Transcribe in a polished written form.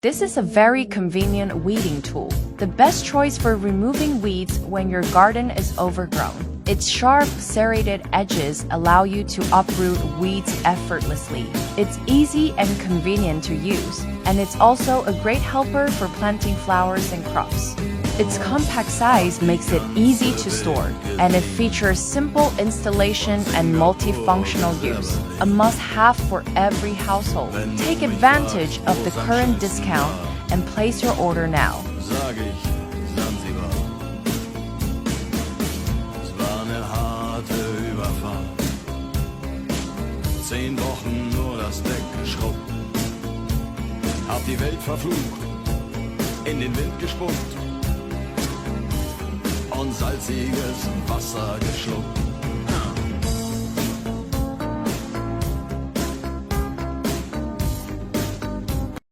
This is a very convenient weeding tool, the best choice for removing weeds when your garden is overgrown. Its sharp, serrated edges allow you to uproot weeds effortlessly. It's easy and convenient to use, and it's also a great helper for planting flowers and crops. Its compact size makes it easy to store, and it features simple installation and multifunctional use, a must-have for every household. Take advantage of the current discount and place your order now. Sag ich Sansibar. Es war eine harte Überfahrt. 10 Wochen nur das Deck geschrubbt. Hab die Welt verflucht, in den Wind gespuckt und salziges Wasser geschluckt.